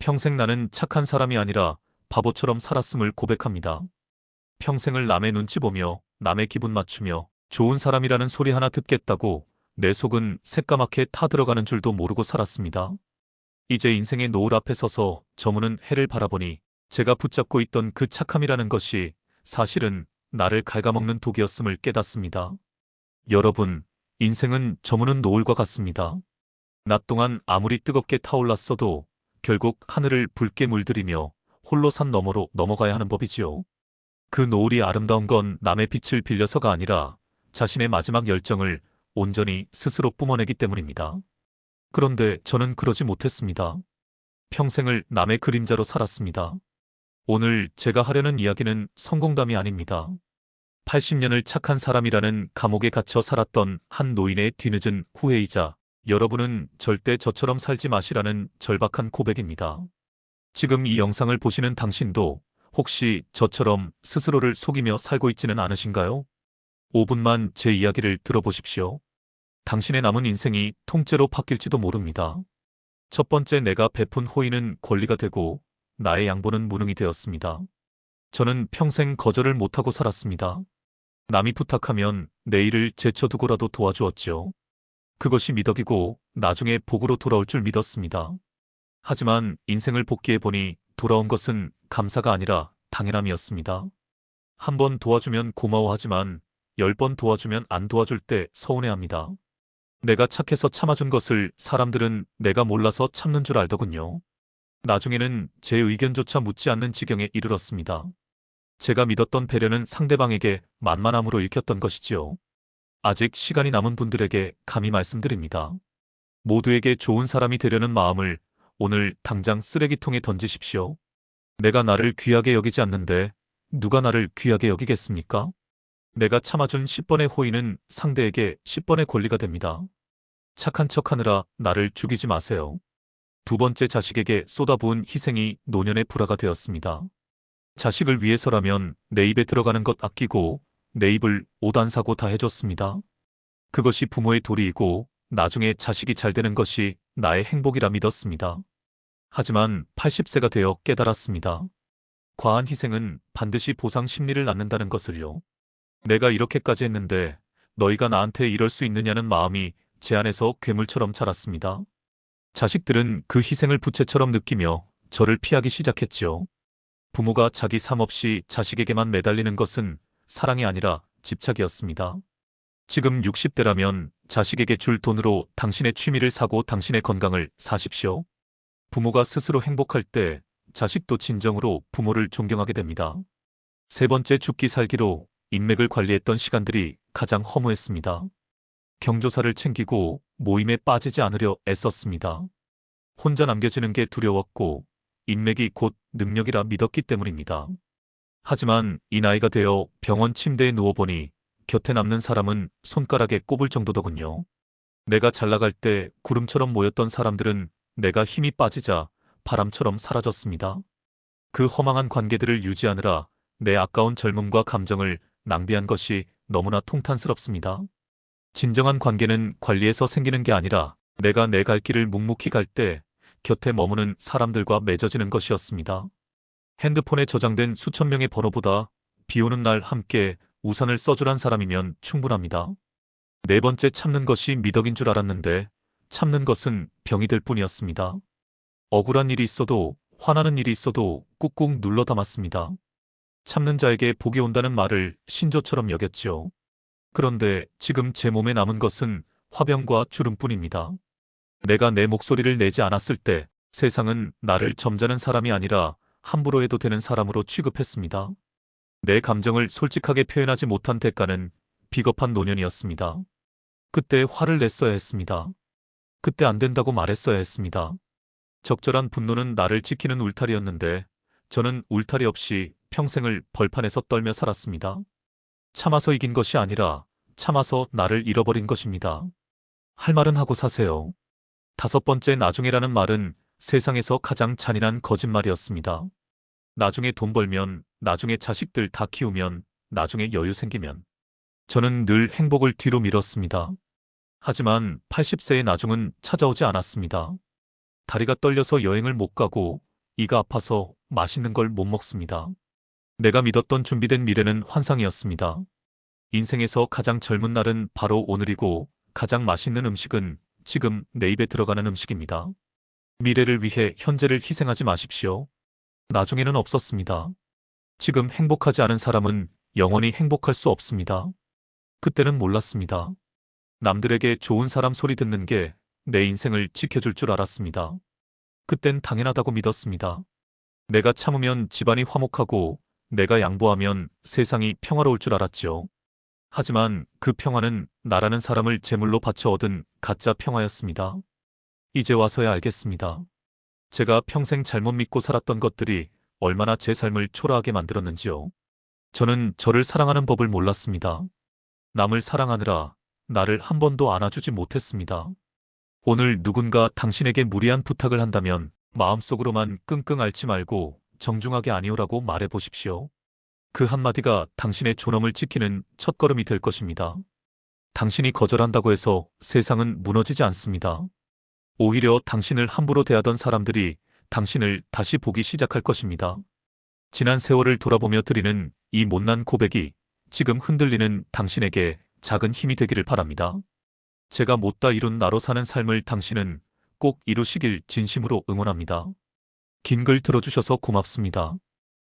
평생 나는 착한 사람이 아니라 바보처럼 살았음을 고백합니다. 평생을 남의 눈치 보며 남의 기분 맞추며 좋은 사람이라는 소리 하나 듣겠다고 내 속은 새까맣게 타들어가는 줄도 모르고 살았습니다. 이제 인생의 노을 앞에 서서 저무는 해를 바라보니 제가 붙잡고 있던 그 착함이라는 것이 사실은 나를 갉아먹는 독이었음을 깨닫습니다. 여러분, 인생은 저무는 노을과 같습니다. 낮 동안 아무리 뜨겁게 타올랐어도 결국 하늘을 붉게 물들이며 홀로 산 너머로 넘어가야 하는 법이지요. 그 노을이 아름다운 건 남의 빛을 빌려서가 아니라 자신의 마지막 열정을 온전히 스스로 뿜어내기 때문입니다. 그런데 저는 그러지 못했습니다. 평생을 남의 그림자로 살았습니다. 오늘 제가 하려는 이야기는 성공담이 아닙니다. 80년을 착한 사람이라는 감옥에 갇혀 살았던 한 노인의 뒤늦은 후회이자 여러분은 절대 저처럼 살지 마시라는 절박한 고백입니다. 지금 이 영상을 보시는 당신도 혹시 저처럼 스스로를 속이며 살고 있지는 않으신가요? 5분만 제 이야기를 들어보십시오. 당신의 남은 인생이 통째로 바뀔지도 모릅니다. 첫 번째, 내가 베푼 호의는 권리가 되고 나의 양보는 무능이 되었습니다. 저는 평생 거절을 못하고 살았습니다. 남이 부탁하면 내 일을 제쳐두고라도 도와주었죠. 그것이 미덕이고 나중에 복으로 돌아올 줄 믿었습니다. 하지만 인생을 복귀해보니 돌아온 것은 감사가 아니라 당연함이었습니다. 한 번 도와주면 고마워하지만 10번 도와주면 안 도와줄 때 서운해합니다. 내가 착해서 참아준 것을 사람들은 내가 몰라서 참는 줄 알더군요. 나중에는 제 의견조차 묻지 않는 지경에 이르렀습니다. 제가 믿었던 배려는 상대방에게 만만함으로 읽혔던 것이지요. 아직 시간이 남은 분들에게 감히 말씀드립니다. 모두에게 좋은 사람이 되려는 마음을 오늘 당장 쓰레기통에 던지십시오. 내가 나를 귀하게 여기지 않는데 누가 나를 귀하게 여기겠습니까? 내가 참아준 10번의 호의는 상대에게 10번의 권리가 됩니다. 착한 척하느라 나를 죽이지 마세요. 두 번째, 자식에게 쏟아부은 희생이 노년의 불화가 되었습니다. 자식을 위해서라면 내 입에 들어가는 것 아끼고 내 입을 옷 안 사고 다 해줬습니다. 그것이 부모의 도리이고 나중에 자식이 잘 되는 것이 나의 행복이라 믿었습니다. 하지만 80세가 되어 깨달았습니다. 과한 희생은 반드시 보상 심리를 낳는다는 것을요. 내가 이렇게까지 했는데 너희가 나한테 이럴 수 있느냐는 마음이 제 안에서 괴물처럼 자랐습니다. 자식들은 그 희생을 부채처럼 느끼며 저를 피하기 시작했지요. 부모가 자기 삶 없이 자식에게만 매달리는 것은 사랑이 아니라 집착이었습니다. 지금 60대라면 자식에게 줄 돈으로 당신의 취미를 사고 당신의 건강을 사십시오. 부모가 스스로 행복할 때 자식도 진정으로 부모를 존경하게 됩니다. 세 번째, 죽기 살기로 인맥을 관리했던 시간들이 가장 허무했습니다. 경조사를 챙기고 모임에 빠지지 않으려 애썼습니다. 혼자 남겨지는 게 두려웠고 인맥이 곧 능력이라 믿었기 때문입니다. 하지만 이 나이가 되어 병원 침대에 누워보니 곁에 남는 사람은 손가락에 꼽을 정도더군요. 내가 잘 나갈 때 구름처럼 모였던 사람들은 내가 힘이 빠지자 바람처럼 사라졌습니다. 그 허망한 관계들을 유지하느라 내 아까운 젊음과 감정을 낭비한 것이 너무나 통탄스럽습니다. 진정한 관계는 관리해서 생기는 게 아니라 내가 내 갈 길을 묵묵히 갈 때 곁에 머무는 사람들과 맺어지는 것이었습니다. 핸드폰에 저장된 수천 명의 번호보다 비 오는 날 함께 우산을 써주란 사람이면 충분합니다. 네 번째, 참는 것이 미덕인 줄 알았는데 참는 것은 병이 될 뿐이었습니다. 억울한 일이 있어도 화나는 일이 있어도 꾹꾹 눌러 담았습니다. 참는 자에게 복이 온다는 말을 신조처럼 여겼지요. 그런데 지금 제 몸에 남은 것은 화병과 주름뿐입니다. 내가 내 목소리를 내지 않았을 때 세상은 나를 점잖은 사람이 아니라 함부로 해도 되는 사람으로 취급했습니다. 내 감정을 솔직하게 표현하지 못한 대가는 비겁한 노년이었습니다. 그때 화를 냈어야 했습니다. 그때 안 된다고 말했어야 했습니다. 적절한 분노는 나를 지키는 울타리였는데 저는 울타리 없이 평생을 벌판에서 떨며 살았습니다. 참아서 이긴 것이 아니라 참아서 나를 잃어버린 것입니다. 할 말은 하고 사세요. 다섯 번째, 나중에라는 말은 세상에서 가장 잔인한 거짓말이었습니다. 나중에 돈 벌면, 나중에 자식들 다 키우면, 나중에 여유 생기면. 저는 늘 행복을 뒤로 미뤘습니다. 하지만 80세의 나중은 찾아오지 않았습니다. 다리가 떨려서 여행을 못 가고 이가 아파서 맛있는 걸 못 먹습니다. 내가 믿었던 준비된 미래는 환상이었습니다. 인생에서 가장 젊은 날은 바로 오늘이고 가장 맛있는 음식은 지금 내 입에 들어가는 음식입니다. 미래를 위해 현재를 희생하지 마십시오. 나중에는 없었습니다. 지금 행복하지 않은 사람은 영원히 행복할 수 없습니다. 그때는 몰랐습니다. 남들에게 좋은 사람 소리 듣는 게 내 인생을 지켜줄 줄 알았습니다. 그땐 당연하다고 믿었습니다. 내가 참으면 집안이 화목하고 내가 양보하면 세상이 평화로울 줄 알았지요. 하지만 그 평화는 나라는 사람을 제물로 바쳐 얻은 가짜 평화였습니다. 이제 와서야 알겠습니다. 제가 평생 잘못 믿고 살았던 것들이 얼마나 제 삶을 초라하게 만들었는지요. 저는 저를 사랑하는 법을 몰랐습니다. 남을 사랑하느라 나를 한 번도 안아주지 못했습니다. 오늘 누군가 당신에게 무리한 부탁을 한다면 마음속으로만 끙끙 앓지 말고 정중하게 아니오라고 말해 보십시오. 그 한마디가 당신의 존엄을 지키는 첫걸음이 될 것입니다. 당신이 거절한다고 해서 세상은 무너지지 않습니다. 오히려 당신을 함부로 대하던 사람들이 당신을 다시 보기 시작할 것입니다. 지난 세월을 돌아보며 드리는 이 못난 고백이 지금 흔들리는 당신에게 작은 힘이 되기를 바랍니다. 제가 못다 이룬 나로 사는 삶을 당신은 꼭 이루시길 진심으로 응원합니다. 긴 글 들어주셔서 고맙습니다.